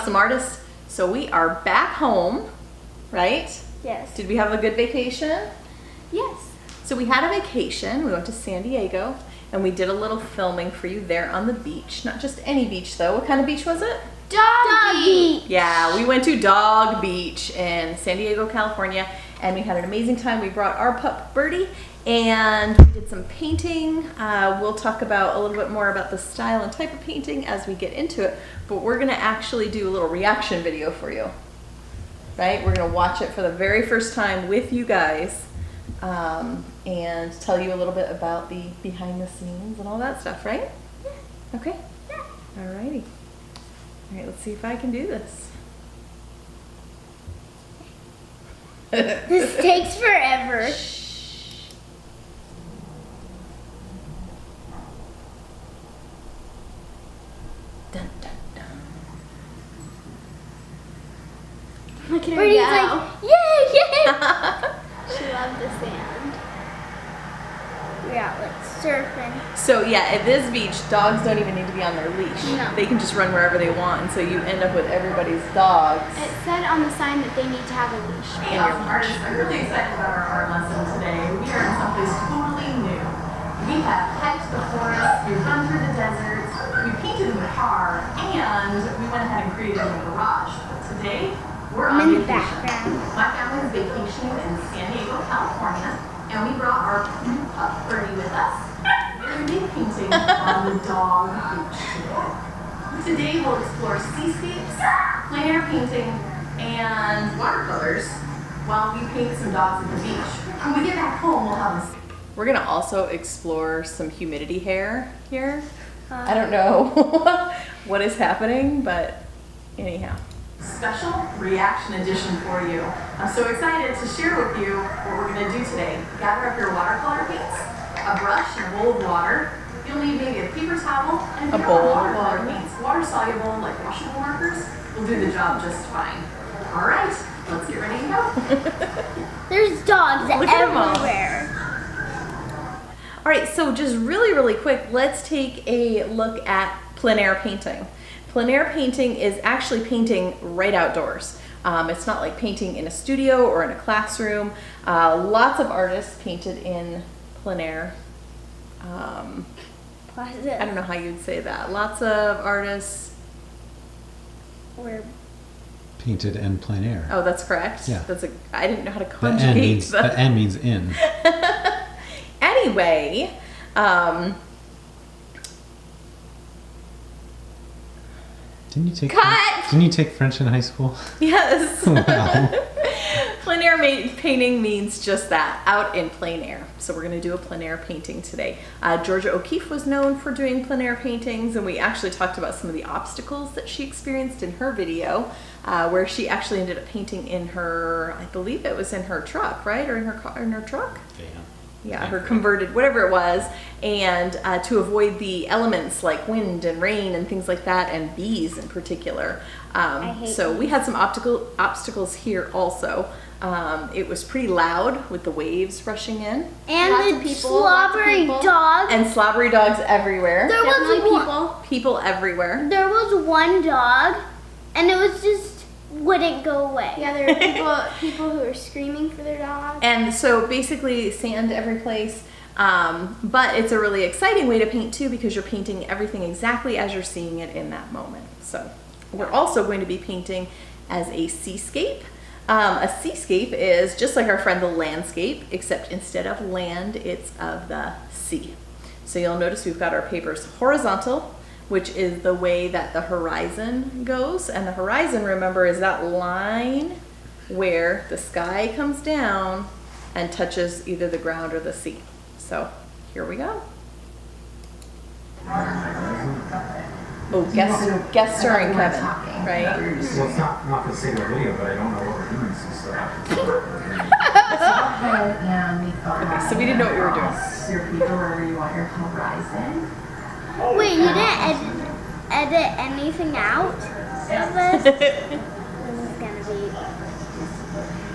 some artists. So we are back home, right? Yes. Did we have a good vacation? Yes. So we had a vacation. We went to San Diego and we did a little filming for you there on the beach. Not just any beach though. What kind of beach was it? Dog Beach. Yeah, we went to Dog Beach in San Diego, California, and we had an amazing time. We brought our pup Birdie and we did some painting. We'll talk about a little bit more about the style and type of painting as we get into it, but we're gonna actually do a little reaction video for you, right? We're gonna watch it for the very first time with you guys and tell you a little bit about the behind the scenes and all that stuff, right? Yeah. Okay? Yeah. Alrighty. All right, let's see if I can do this. This takes forever. Dun, dun, dun. Look at her go. Like, yay, yay! She loved the sand. We're out like surfing. So yeah, at this beach, dogs don't even need to be on their leash. No. They can just run wherever they want, and so you end up with everybody's dogs. It said on the sign that they need to have a leash. Hey, awesome artists, I'm really excited about our art lesson today. We are in someplace totally new. We have hiked the forest, we've run through the deserts, we painted in the car, and we went ahead and created a garage. But today, we're on in the vacation. background. My family is vacationing in San Diego, California, and we brought our pup Birdie with us. We're going to be painting on the Dog Beach today. Today we'll explore seascapes, plein air painting, and watercolors while we paint some dogs at the beach. When we get back home, we'll have a... We're going to also explore some humidity hair here. I don't know what is happening, but anyhow. Special reaction edition for you. I'm so excited to share with you what we're going to do today. Gather up your watercolor paints, a brush and a bowl of water. You'll need maybe a paper towel and a bowl of watercolor paints. Water soluble like washable markers will do the job just fine. All right, let's get ready to go. There's dogs everywhere. All right, so just really quick, let's take a look at plein air painting. Plein air painting is actually painting right outdoors. It's not like painting in a studio or in a classroom. Lots of artists painted in plein air. I don't know how you'd say that. Lots of artists were painted in plein air. Oh, that's correct. Yeah. I didn't know how to conjugate the N means in. Anyway, Didn't you take French in high school? Yes. Wow. Plein air painting means just that, out in plein air. So we're going to do a plein air painting today. Georgia O'Keeffe was known for doing plein air paintings, and we actually talked about some of the obstacles that she experienced in her video, where she actually ended up painting in her, I believe it was in her truck, right? Or in her car, in her truck? Yeah, her converted, whatever it was, and to avoid the elements like wind and rain and things like that, and bees in particular. So we had some obstacles here also. It was pretty loud with the waves rushing in. And the slobbery dogs. And slobbery dogs everywhere. There was people everywhere. There was one dog, and it was just wouldn't go away. Yeah, there were people who were screaming for their dog. And so basically sand every place. But it's a really exciting way to paint too, because you're painting everything exactly as you're seeing it in that moment. So we're also going to be painting as a seascape. A seascape is just like our friend the landscape, except instead of land, it's of the sea. So you'll notice we've got our papers horizontal, which is the way that the horizon goes. And the horizon, remember, is that line where the sky comes down and touches either the ground or the sea. So here we go. Oh, guest starring Kevin, right? Well, it's not for the sake of a video, but I don't know what we're doing, so Okay, so we didn't know what we were doing. Your paper wherever you want your horizon. Wait, you didn't edit anything out of this? This is gonna be...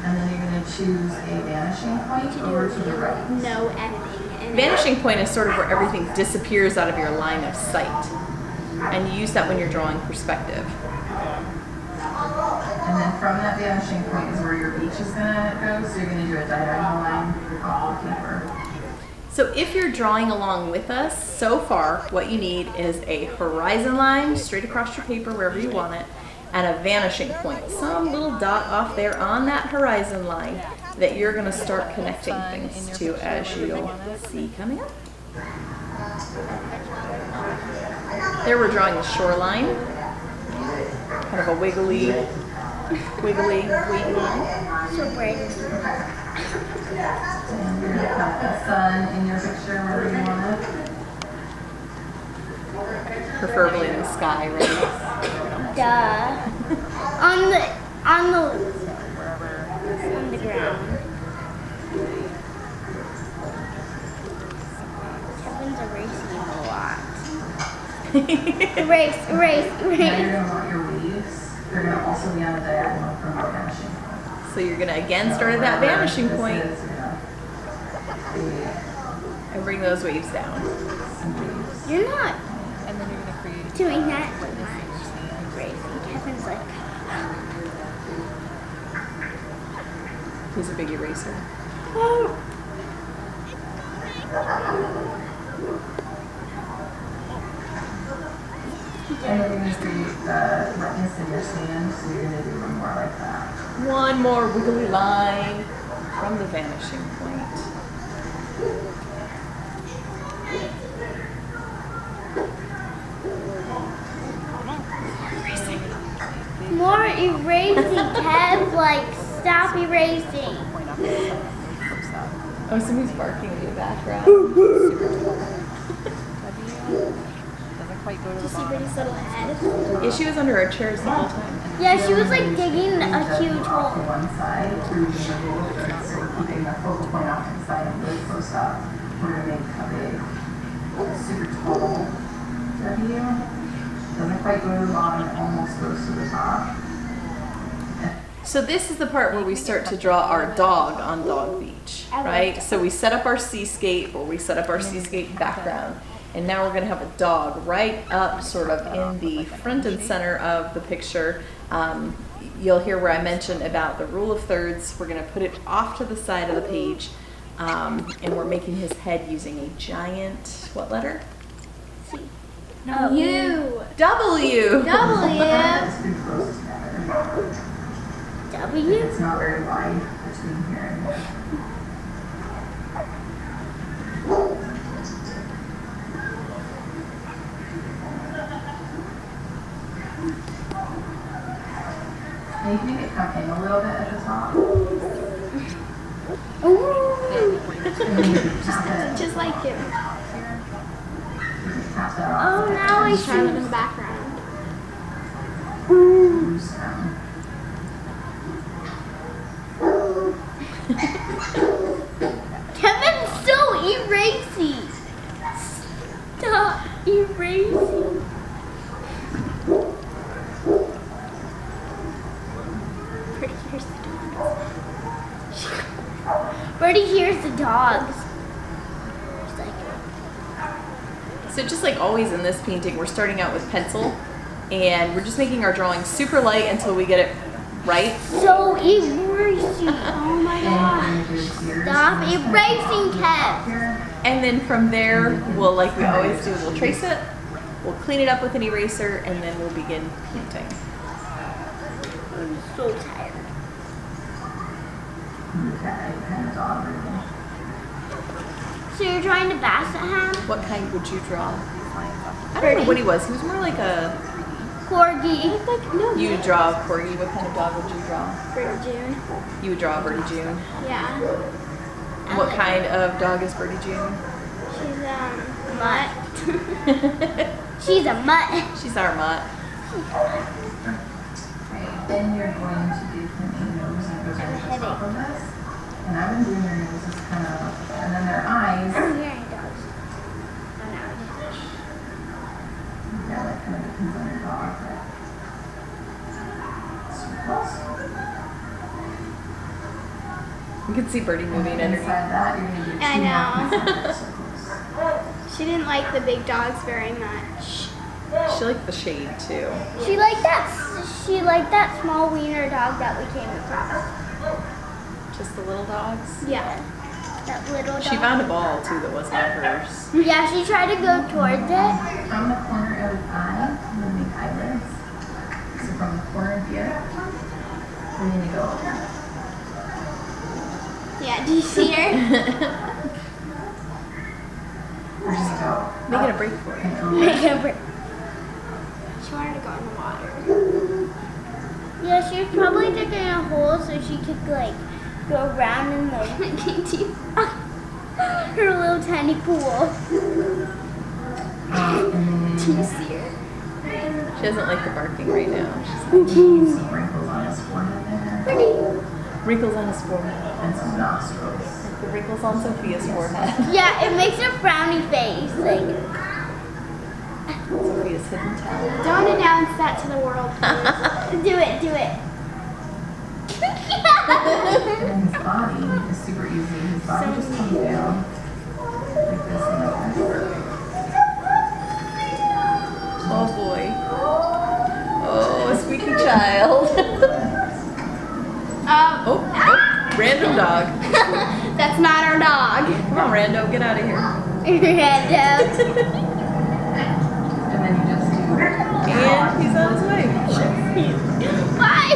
And then you're going to choose a vanishing point over to the right. No editing. Vanishing point is sort of where everything disappears out of your line of sight. And you use that when you're drawing perspective. And then from that vanishing point is where your beach is gonna go, so you're gonna do a diagonal line off the paper. So if you're drawing along with us, so far what you need is a horizon line straight across your paper wherever you want it, and a vanishing point, some little dot off there on that horizon line that you're gonna start connecting things to as you'll see coming up. There we're drawing the shoreline, kind of a wiggly line. So bright. And you're gonna put the sun in your picture wherever you want it. Preferably in the sky, right? Duh. on the ground. Kevin's erasing a lot. Erase. Now you're gonna want your leaves. They're gonna also be on a diagonal from the vanishing point. So you're gonna again start at that vanishing point and bring those waves down. You're not And then you're going to create doing that too much. Erasing. Kevin's like, He's a big eraser. oh. And then you're gonna create the wetness in your sand, so you're gonna do one more like that. One more wiggly line from the vanishing point. More erasing, Kev. Like, stop erasing. point off the side. Oh, somebody's barking in the background. Doesn't quite go to the See bottom. Brittany's little head? Yeah, she was under our chairs the whole time. Yeah, she was like digging a huge To hole. one side, through the middle, so keeping the focal point off to the side and really close up. We're gonna make a big, super tall W. Doesn't quite go to the bottom, it almost goes to the top. So this is the part where we start to draw our dog on Dog Beach, right? So we set up our seascape, or we set up our seascape background, and now we're gonna have a dog right up sort of in the front and center of the picture. You'll hear where I mentioned about the rule of thirds. We're gonna put it off to the side of the page, and we're making his head using a giant, what letter? U. W. It's pretty close together. W. It's not very wide between here and here. And you can make it come in a little bit at the top. Ooh. Just like you. Tap that off. Oh, now I Charlotte in see. the background. Loose down. Kevin's so erasing. Stop erasing. Birdie hears the dogs. Birdie hears the dogs. She's like, So just like always in this painting, we're starting out with pencil, and we're just making our drawing super light until we get it right. so erasing. Oh my god. And you do yours. Stop erasing, Kev. Here. And then from there, we'll, like we always do, we'll trace it, we'll clean it up with an eraser, and then we'll begin painting. I'm so tired. Okay, kind of dog moving. So you're trying to basset ham? What kind would you draw? I don't know what he was. He was more like a, Corgi. you would draw a corgi. What kind of dog would you draw? For June. You would draw a Birdie June. Yeah. What kind of dog is Birdie June? She's Mutt. She's a mutt. She's our mutt. Okay, then you're going to do a nose and it goes right to the top of this. And I've been doing their noses kind of, and then their eyes. I'm hearing dogs. Oh no. Yeah, that kind of depends on your dog, but. Circles. You can see Birdie moving And underneath. inside that, you're going to do two I more know. concentric circles. She didn't like the big dogs very much. She liked the shade too. She liked that. She liked that small wiener dog that we came across. Just the little dogs. Yeah, that little dog. She found a ball too that was not hers. Yeah, she tried to go towards it. From the corner of his eye, I'm gonna make eyelids. So from the corner here, we're gonna go. Yeah, do you see her? We're just gonna go. Making a break for it. And over. Make a break. She wanted to go in the water. Yeah, she was probably digging a hole so she could like go around in the her little tiny pool. Do you see her? She doesn't like the barking right now. She's Some wrinkles on his forehead there. Pretty. wrinkles on his forehead. And some nostrils. The wrinkles on Sophia's forehead. Yeah, it makes a frowny face. Like, Sophia's hidden talent. Don't announce that to the world, please. do it, do it. And his body is super easy. His body just comes down like this and like this. Oh boy. Oh, a squeaky child. Oh, random dog. That's not our dog. Come on, Rando, get out of here. Random. And then you just do. And he's on his way. Bye.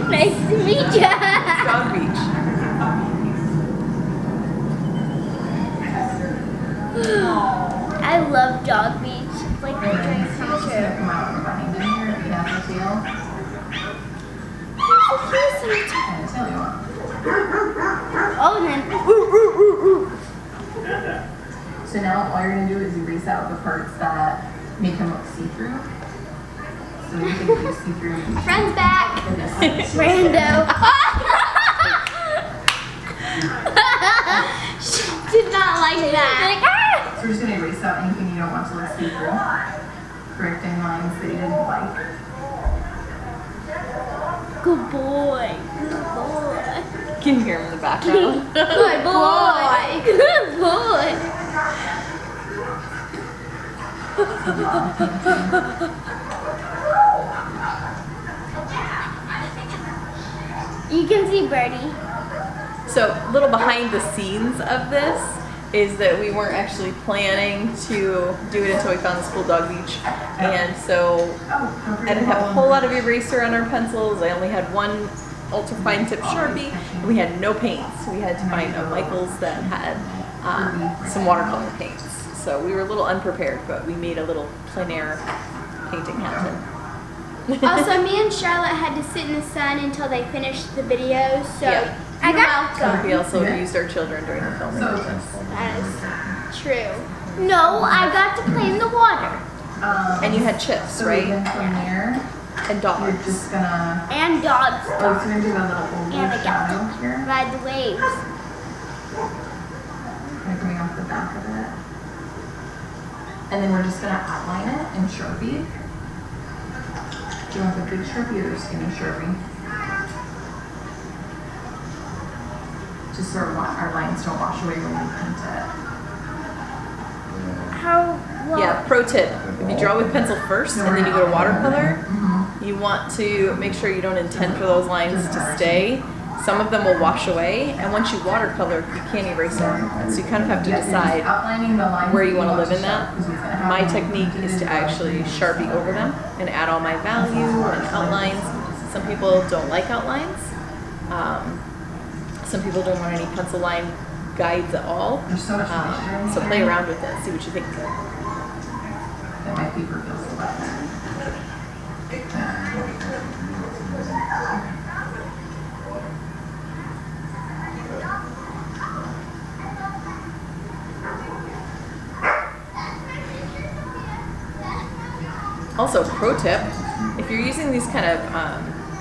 Nice to meet ya. Dog Beach. I love Dog Beach. It's like my And then dream his come tail's just gonna true. come out from behind him here. He has a tail. And a tail you want. Oh, then. So now all you're gonna do is erase out the parts that make him look see-through. So you can do see-through. Friend's back. And this is Rando. She did not like that. Like, ah! So we're just gonna erase out anything you don't want to look see-through. Correcting lines that you didn't like. Good boy. Good boy. You can hear him in the background. Good boy. Good boy. You can see Birdie. So, a little behind the scenes of this is that we weren't actually planning to do it until we found this cool dog beach. And so I didn't have a whole lot of eraser on our pencils. I only had one ultra fine tip Sharpie. And we had no paints. We had to find a Michaels that had some watercolor paints. So we were a little unprepared, but we made a little plein air painting happen. Also, me and Charlotte had to sit in the sun until they finished the video, so Yeah. I got So we also used our children during the filming process. that is true. No, I got to play in the water. And you had chips, So right? then from there, And you're dogs. just gonna. And dogs. Oh, so we're gonna do a little And oval I got shadow here. Ride the waves. Kind of coming off the back of it. And then we're just gonna outline it in Sharpie. Do you want the big Sharpie or the skinny Sharpie? Just so our lines don't wash away when we paint it. How? Well, Yeah, pro tip. If you draw with pencil first and then you go to watercolor, you want to make sure you don't intend for those lines to stay. Some of them will wash away, and once you watercolor, you can't erase them. So you kind of have to Yeah, you're just decide outlining the lines where that you want to live in show, that. 'cause he's gonna have My them technique painted is to in actually black. Sharpie over them and add all my value and outlines. Some people don't like outlines. Some people don't want any pencil line guides at all. There's so much texture in So here play around with it, see what you think. that my paper feels wet. Also, pro tip, if you're using these kind of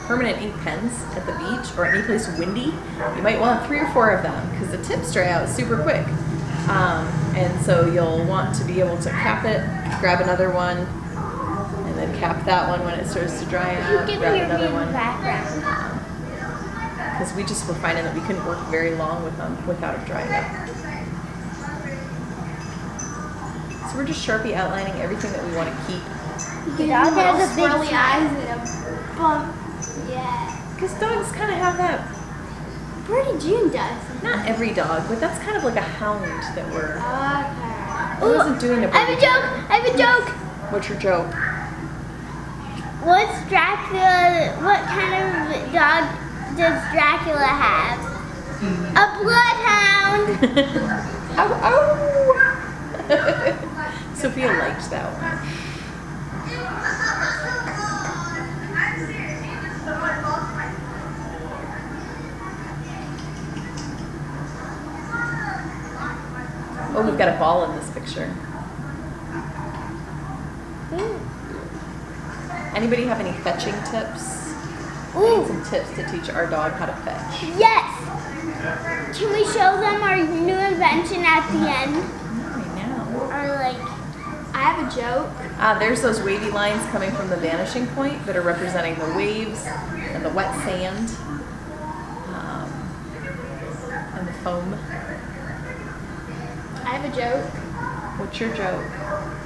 permanent ink pens at the beach or any place windy, you might want 3 or 4 of them because the tips dry out super quick. And so you'll want to be able to cap it, grab another one, and then cap that one when it starts to dry you out, can grab hear me another in the one. background. Because we just were finding that we couldn't work very long with them without it drying out. So we're just Sharpie outlining everything that we want to keep The dog has a big swirly smile. eyes and a bump. Yeah. Because dogs kind of have that. Pretty June does. Not every dog, but that's kind of like a hound that we're. Okay. I wasn't doing a I have a joke. I have a joke. What's your joke? What's Dracula? What kind of dog does Dracula have? A bloodhound. Ow, ow. Sophia liked that one. Oh, we've got a ball in this picture. Anybody have any fetching tips? I need Ooh, some tips to teach our dog how to fetch. yes. Can we show them our new invention at the end? Not right now. Or like, I have a joke. There's those wavy lines coming from the vanishing point that are representing the waves and the wet sand and the foam. I have a joke. What's your joke?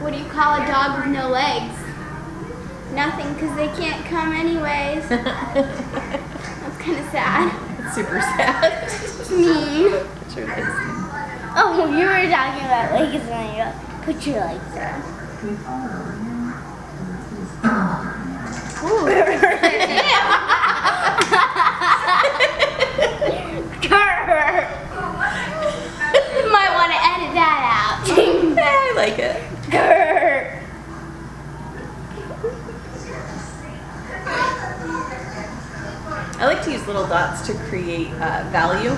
What do you call a dog with no legs? Nothing, because they can't come anyways. That's kind of sad. It's super sad. It's mean. What's your legs? oh, you were talking about legs and you put your legs down. You might want to edit that out. Yeah, I like it. I like to use little dots to create value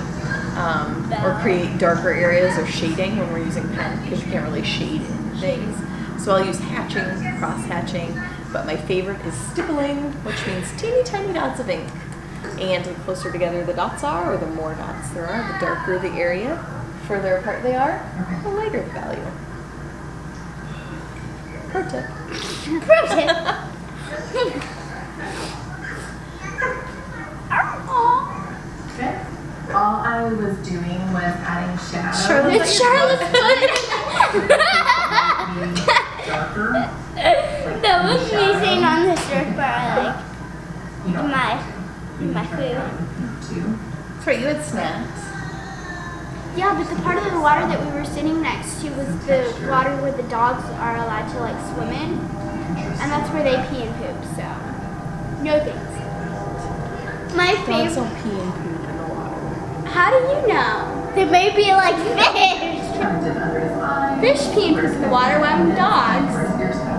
or create darker areas or shading when we're using pen because you can't really shade things. So I'll use hatching, cross hatching, but my favorite is stippling, which means teeny tiny dots of ink. And the closer together the dots are, or the more dots there are, the darker the area, further apart they are, the lighter the value. Pro tip. Pro tip. Okay. All I was doing was adding shadows. It's Charlotte's Darker. That was me sitting on the surfboard, like, You know, in my food. too. That's right, you had snacks. Yeah, but the part of the water that we were sitting next to was the water where the dogs are allowed to like swim in, and that's where they pee and poop. So, no thanks. My Dogs favorite. don't pee and poop in the water. How do you know? They may be like fish. Turned it under his eye. Fish pee and poop in the water when dogs. Where's yours go?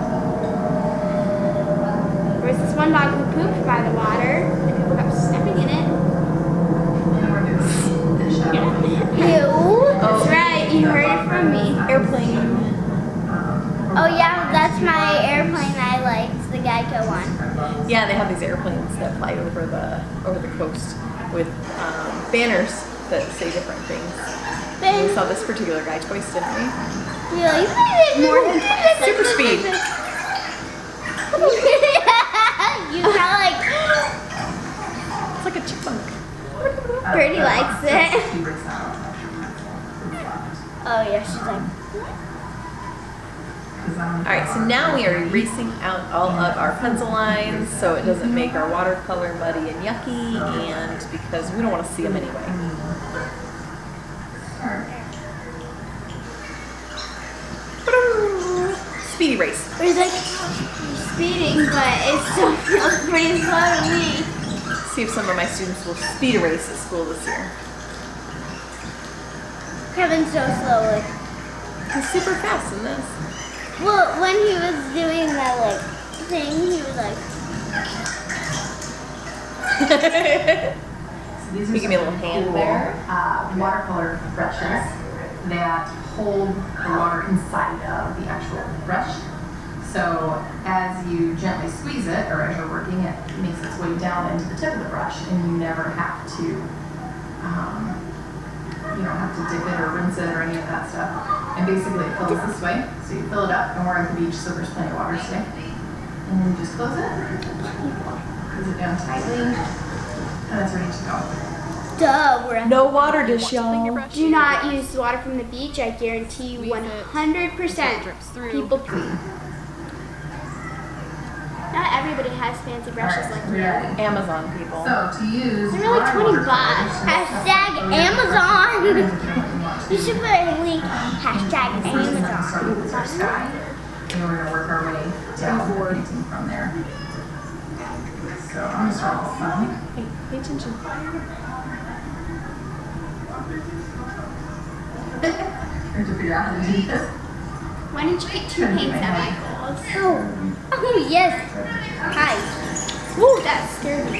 There's this one dog who pooped by the water, and people kept stepping in it. And we're doing the shadow. Ew. That's right, you heard it from me. Airplane. Oh yeah, that's my airplane I liked, the Geico one. Yeah, they have these airplanes that fly over the coast with banners that say different things. We saw this particular guy twice, didn't we? Really? More than twice. Super speed. You sound like. It's like a chipmunk. Birdie likes it. Oh yeah, she's like. Alright, so now we are erasing out all of our pencil lines so it doesn't make our watercolor muddy and yucky, and because we don't want to see them anyway. Speedy race. It's like speeding, but it still feels pretty slow to me. See if some of my students will speed erase at school this year. Kevin's so slowly. He's super fast in this. Well, when he was doing that like thing, he was like. These You give me a little hand there. Watercolor brushes that hold the water inside of the actual brush. So as you gently squeeze it, or as you're working, it makes its way down into the tip of the brush, and you never have to, you don't have to dip it or rinse it or any of that stuff. And basically it fills this way. So you fill it up, and we're at the beach, so there's plenty of water today. And then you just close it, close it down tightly, and it's ready to go. Duh, we're at No water dish, y'all. Do not use the water from the beach. I guarantee you 100% people pee. Not everybody has fancy brushes like you. Amazon people. So to use They're only dry 20 water bucks. Hashtag Amazon. You should put a link. Hashtag Amazon. with our sky, and we're gonna work our way down the painting from there. So I'm gonna start with the sun. Hey, pay attention. Trying to figure out how to do this. Why didn't you get 2 paints at Michael's? Oh yes. Hi. Ooh, that scared me.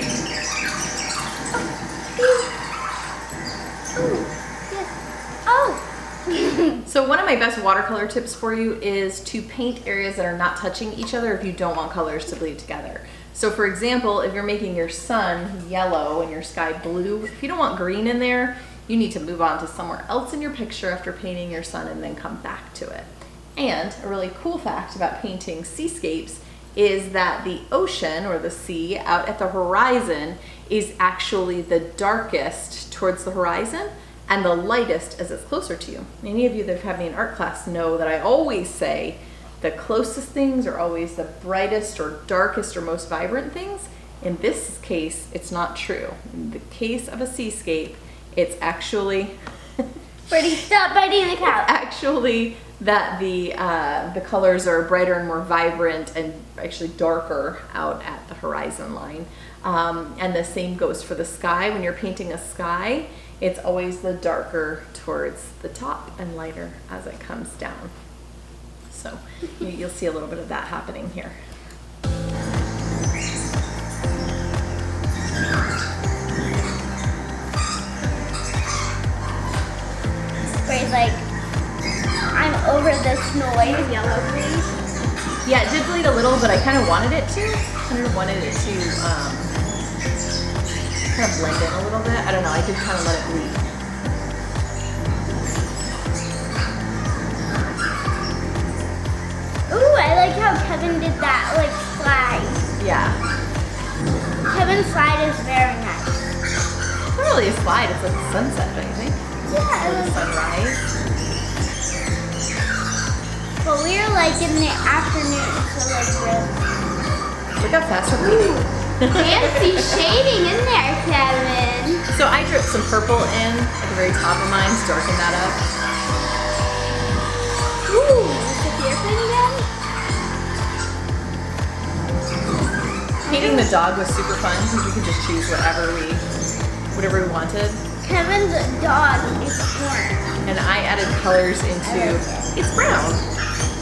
Oh. So one of my best watercolor tips for you is to paint areas that are not touching each other if you don't want colors to bleed together. So for example, if you're making your sun yellow and your sky blue, if you don't want green in there, you need to move on to somewhere else in your picture after painting your sun and then come back to it. And a really cool fact about painting seascapes is that the ocean or the sea out at the horizon is actually the darkest towards the horizon and the lightest as it's closer to you. Any of you that have had me in art class know that I always say the closest things are always the brightest or darkest or most vibrant things. In this case, it's not true. In the case of a seascape, it's actually Birdie, stop biting the couch. actually that the colors are brighter and more vibrant and actually darker out at the horizon line. And the same goes for the sky. When you're painting a sky, it's always the darker towards the top and lighter as it comes down. So you'll see a little bit of that happening here. Birdie's like, I'm over this noise. Yellow green. Yeah, it did bleed a little, but I kind of wanted it to. Kind of wanted it to kind of blend in a little bit. I don't know, I did kind of let it bleed. Ooh, I like how Kevin did that, like, slide. Yeah. Kevin's slide is very nice. It's not really a slide, it's like a sunset, don't you think? Yeah, Or it the was, sunrise. but we were like in the afternoon, so like really. Look how fast we're painting. Fancy shading in there, Kevin. So I dripped some purple in at the very top of mine to darken that up. Ooh, is it your thing again? Painting the dog was super fun because we could just choose whatever we wanted. Kevin's dog is orange. And I added colors into, it's brown.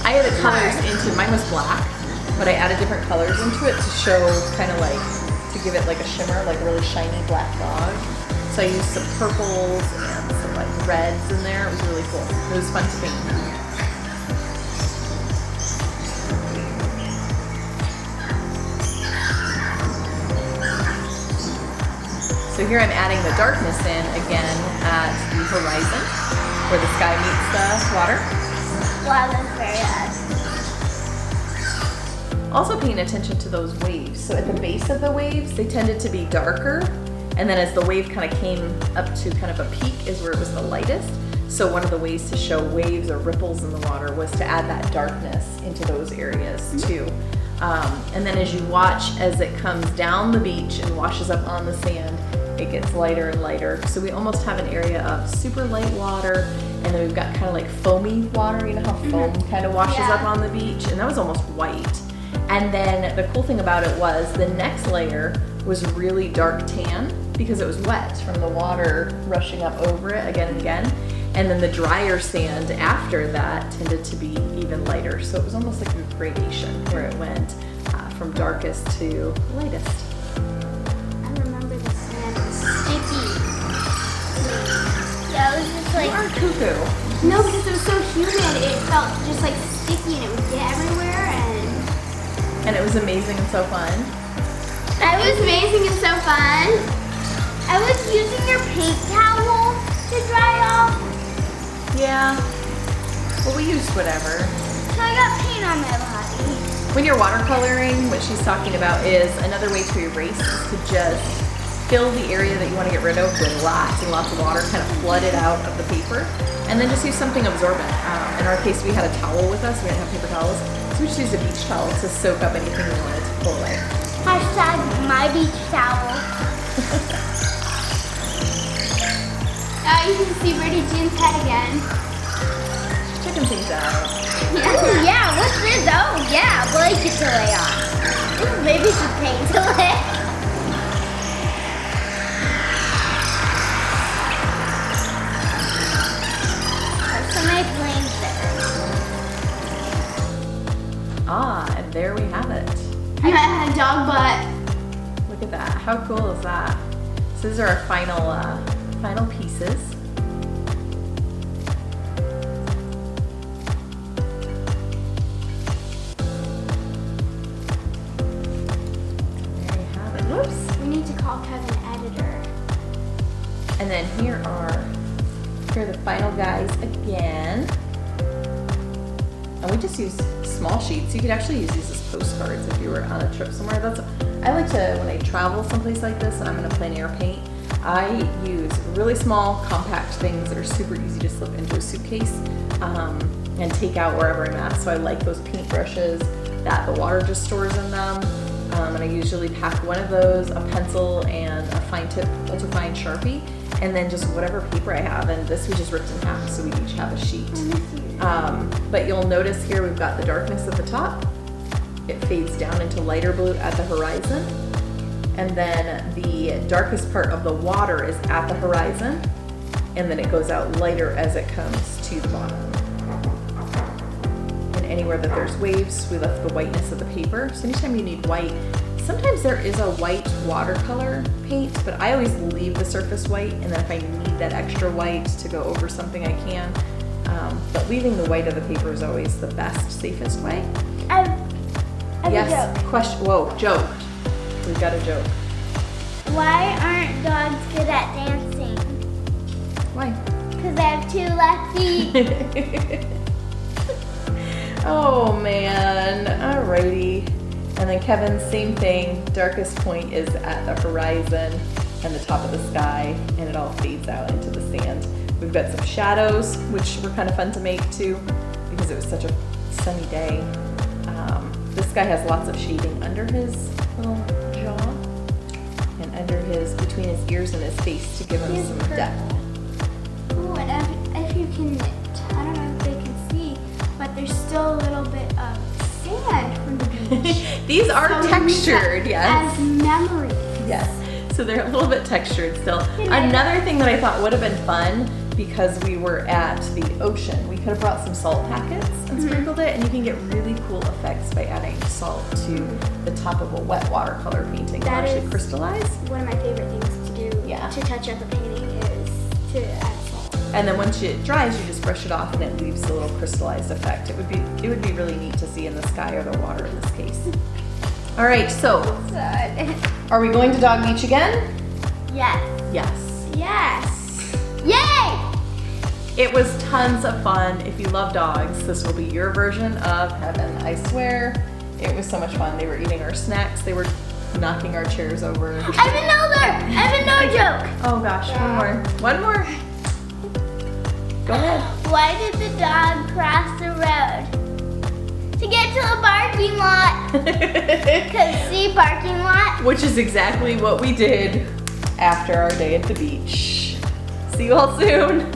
I added colors into, mine was black, but I added different colors into it to show kind of like, to give it like a shimmer, like a really shiny black dog. So I used some purples and some like reds in there. It was really cool. It was fun to paint. So here I'm adding the darkness in again at the horizon where the sky meets the water. Wow, that's very odd. Also paying attention to those waves. So at the base of the waves, they tended to be darker. And then as the wave kind of came up to kind of a peak is where it was the lightest. So one of the ways to show waves or ripples in the water was to add that darkness into those areas too. And then as you watch as it comes down the beach and washes up on the sand, it gets lighter and lighter. So we almost have an area of super light water, and then we've got kind of like foamy water. You know how foam kind of washes up on the beach? And that was almost white. And then the cool thing about it was the next layer was really dark tan because it was wet from the water rushing up over it again and again. And then the drier sand after that tended to be even lighter. So it was almost like a gradation where it went from darkest to lightest. I remember the sand was sticky. Yeah, it was just like, You are cuckoo. No, because it was so humid, it felt just like sticky and it would get everywhere And it was amazing and so fun. it was amazing and so fun. I was using your paint towel to dry off, Yeah. Well, we used whatever. so I got paint on my body. When you're watercoloring, what she's talking about is another way to erase is to just fill the area that you want to get rid of with lots and lots of water, kind of flood it out of the paper, and then just use something absorbent. In our case, we had a towel with us. We didn't have paper towels, so we just used a beach towel to soak up anything we wanted to pull away. Hashtag my beach towel. You can see Birdie Jean's head again. Checking things out. Oh yeah, what's this? Oh yeah, blanket to lay on. This is maybe some paint to lay. So many planes there. Ah, and there we have it. And I had a dog butt. Look at that. How cool is that? So these are our final pieces. There you have it. Whoops. We need to call Kevin editor. And then here are the final guys again. And we just use small sheets. You could actually use these as postcards if you were on a trip somewhere. I like to, when I travel someplace like this and I'm in a plein air paint, I use really small, compact things that are super easy to slip into a suitcase and take out wherever I'm at. So I like those paint brushes that the water just stores in them. And I usually pack one of those, a pencil, and a fine tip, ultra fine Sharpie, and then just whatever paper I have. And this we just ripped in half, so we each have a sheet. But you'll notice here we've got the darkness at the top. It fades down into lighter blue at the horizon. And then the darkest part of the water is at the horizon. And then it goes out lighter as it comes to the bottom. And anywhere that there's waves, we left the whiteness of the paper. So anytime you need white, sometimes there is a white watercolor paint, but I always leave the surface white. And then if I need that extra white to go over something, I can. But leaving the white of the paper is always the best, safest way. I have Yes, a joke. question, whoa, joke. We've got a joke. Why aren't dogs good at dancing? Why? Because they have 2 left feet. Oh man, alrighty. And then Kevin, same thing. Darkest point is at the horizon and the top of the sky, and it all fades out into the sand. We've got some shadows, which were kind of fun to make too, because it was such a sunny day. This guy has lots of shading under his little jaw and under between his ears and his face to give him He's some purple. depth. Ooh, and if you can, I don't know if they can see, but there's still a little bit of sand from the beach. These are So we use textured, that yes. As memories. Yes, so they're a little bit textured still. Can I- Another thing that I thought would have been fun, because we were at the ocean, we could have brought some salt packets and sprinkled it, and you can get really cool effects by adding salt to the top of a wet watercolor painting. It'll That actually is- crystallize. One of my favorite things to do Yeah. to touch up a painting is to add salt. And then once it dries, you just brush it off and it leaves a little crystallized effect. It would be really neat to see in the sky or the water in this case. All right, so are we going to Dog Beach again? Yes. Yes. Yes. Yay! It was tons of fun. If you love dogs, this will be your version of heaven. I swear, it was so much fun. They were eating our snacks. They were knocking our chairs over. I have another joke. Oh gosh, one more. Go ahead. Why did the dog cross the road? To get to the parking lot. Cause see, parking lot. Which is exactly what we did after our day at the beach. See you all soon.